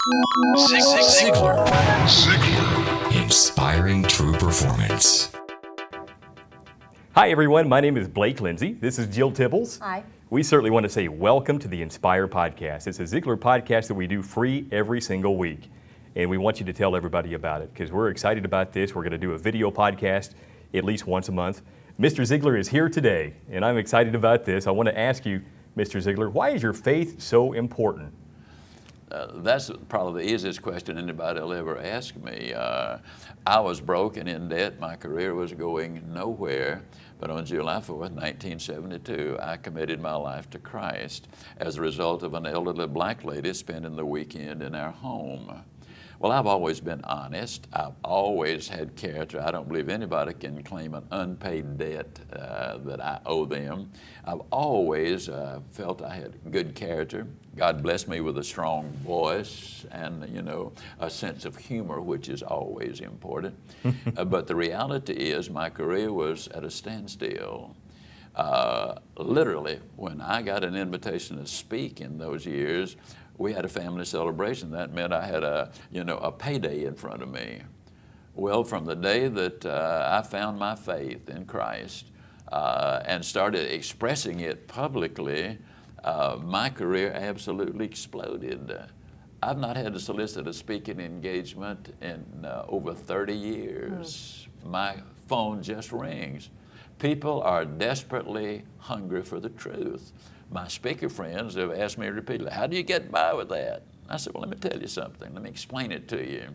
Ziglar. Inspiring true performance. Hi everyone, my name is Blake Lindsay. This is Jill Tibbles. Hi. We certainly want to say welcome to the Inspire Podcast. It's a Ziglar podcast that we do free every single week. And we want you to tell everybody about it because we're excited about this. We're going to do a video podcast at least once a month. Mr. Ziglar is here today, and I'm excited about this. I want to ask you, Mr. Ziglar, why is your faith so important? That's probably the easiest question anybody will ever ask me. I was broke and in debt. My career was going nowhere. But on July 4th, 1972, I committed my life to Christ as a result of an elderly black lady spending the weekend in our home. Well, I've always been honest. I've always had character. I don't believe anybody can claim an unpaid debt that I owe them. I've always felt I had good character. God blessed me with a strong voice and, a sense of humor, which is always important. But the reality is my career was at a standstill. Literally, when I got an invitation to speak in those years, we had a family celebration. That meant I had a payday in front of me. Well, from the day that I found my faith in Christ and started expressing it publicly, my career absolutely exploded. I've not had to solicit a speaking engagement in over 30 years. My phone just rings. People are desperately hungry for the truth. My speaker friends have asked me repeatedly, how do you get by with that? I said, well, let me tell you something. Let me explain it to you.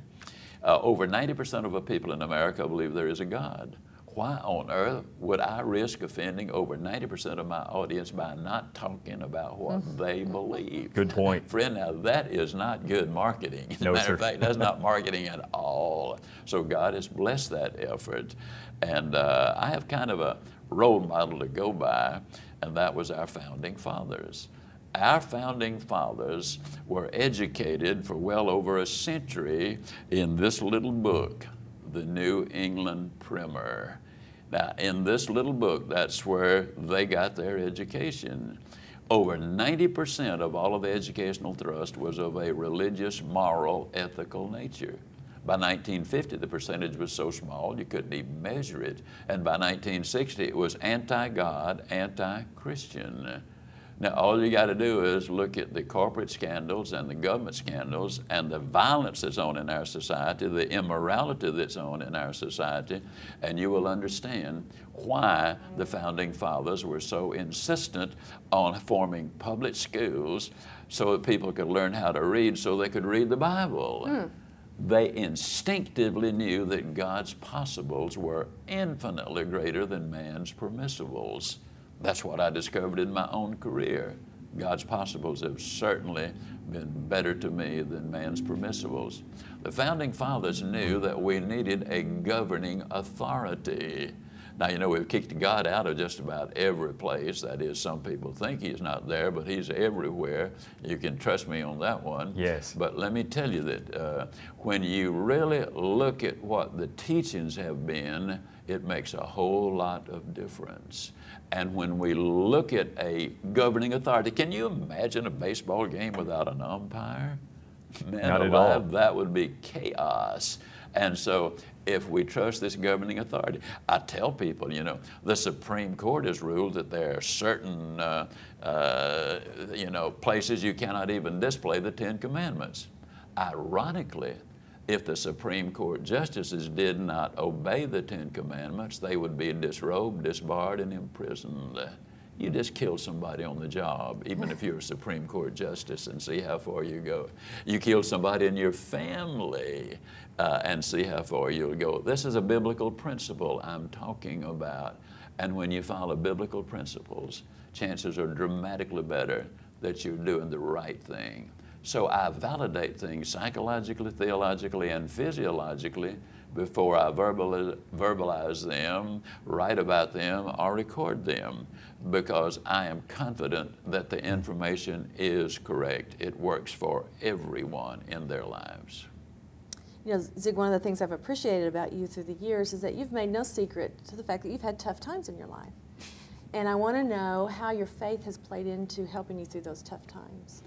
Over 90% of the people in America believe there is a God. Why on earth would I risk offending over 90% of my audience by not talking about what they believe? Good point. Friend, now that is not good marketing. As a matter of fact, that's not marketing at all. So God has blessed that effort. And I have kind of a role model to go by, and that was our founding fathers. Our founding fathers were educated for well over a century in this little book, the New England Primer. Now, in this little book, that's where they got their education. Over 90% of all of the educational thrust was of a religious, moral, ethical nature. By 1950, the percentage was so small you couldn't even measure it. And by 1960, it was anti-God, anti-Christian. Now, all you got to do is look at the corporate scandals and the government scandals and the violence that's on in our society, the immorality that's on in our society, and you will understand why the founding fathers were so insistent on forming public schools so that people could learn how to read so they could read the Bible. They instinctively knew that God's possibles were infinitely greater than man's permissibles. That's what I discovered in my own career. God's possibles have certainly been better to me than man's permissibles. The founding fathers knew that we needed a governing authority. Now, we've kicked God out of just about every place. That is, some people think He's not there, but He's everywhere. You can trust me on that one. Yes. But let me tell you that when you really look at what the teachings have been, it makes a whole lot of difference. And when we look at a governing authority, can you imagine a baseball game without an umpire? Man Not alive, at all. that would be chaos. And so if we trust this governing authority, I tell people, the Supreme Court has ruled that there are certain, places you cannot even display the Ten Commandments. Ironically, if the Supreme Court justices did not obey the Ten Commandments, they would be disrobed, disbarred, and imprisoned. You just kill somebody on the job, even if you're a Supreme Court justice, and see how far you go. You kill somebody in your family and see how far you'll go. This is a biblical principle I'm talking about. And when you follow biblical principles, chances are dramatically better that you're doing the right thing. So I validate things psychologically, theologically, and physiologically before I verbalize them, write about them, or record them, because I am confident that the information is correct. It works for everyone in their lives. Zig, one of the things I've appreciated about you through the years is that you've made no secret to the fact that you've had tough times in your life. And I want to know how your faith has played into helping you through those tough times.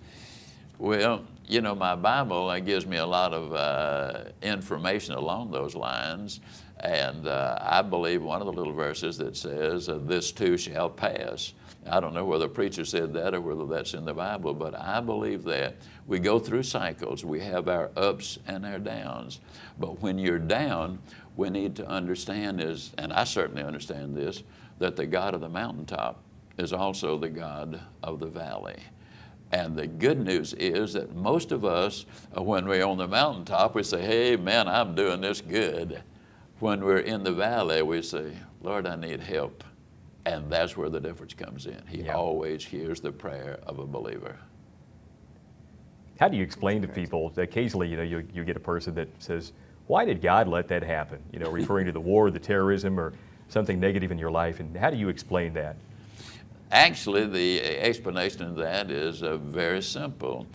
Well, you know, my Bible gives me a lot of information along those lines. And I believe one of the little verses that says, this too shall pass. I don't know whether a preacher said that or whether that's in the Bible, but I believe that. We go through cycles. We have our ups and our downs. But when you're down, we need to understand is, and I certainly understand this, that the God of the mountaintop is also the God of the valley. And the good news is that most of us, when we're on the mountaintop, we say, hey, man, I'm doing this good. When we're in the valley, we say, Lord, I need help. And that's where the difference comes in. He always hears the prayer of a believer. How do you explain to people, occasionally, you know, you get a person that says, why did God let that happen? You know, referring to the war, the terrorism, or something negative in your life. And how do you explain that? Actually, the explanation of that is very simple.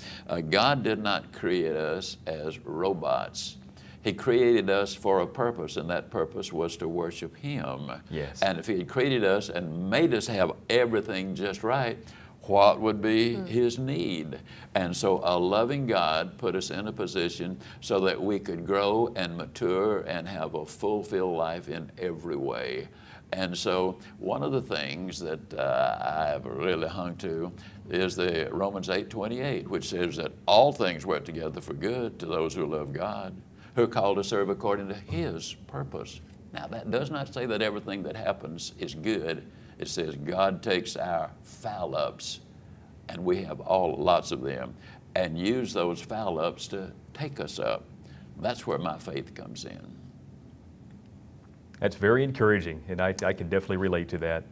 God did not create us as robots. He created us for a purpose, and that purpose was to worship Him. Yes. And if He had created us and made us have everything just right, what would be His need? And so a loving God put us in a position so that we could grow and mature and have a fulfilled life in every way. And so one of the things that I've really hung to is the Romans 8:28, which says that all things work together for good to those who love God, who are called to serve according to His purpose. Now, that does not say that everything that happens is good. It says God takes our foul-ups, and we have lots of them, and use those foul-ups to take us up. That's where my faith comes in. That's very encouraging, and I can definitely relate to that.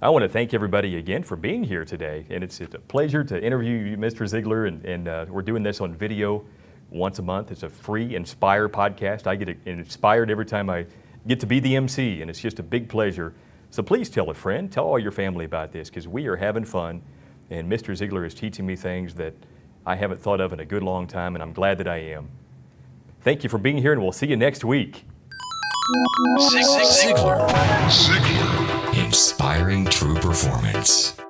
I want to thank everybody again for being here today, and it's a pleasure to interview you, Mr. Ziglar, and we're doing this on video once a month. It's a free Inspire podcast. I get inspired every time I get to be the MC, and it's just a big pleasure. So please tell a friend, tell all your family about this, because we are having fun, and Mr. Ziglar is teaching me things that I haven't thought of in a good long time, and I'm glad that I am. Thank you for being here, and we'll see you next week. Ziglar. Inspiring true performance.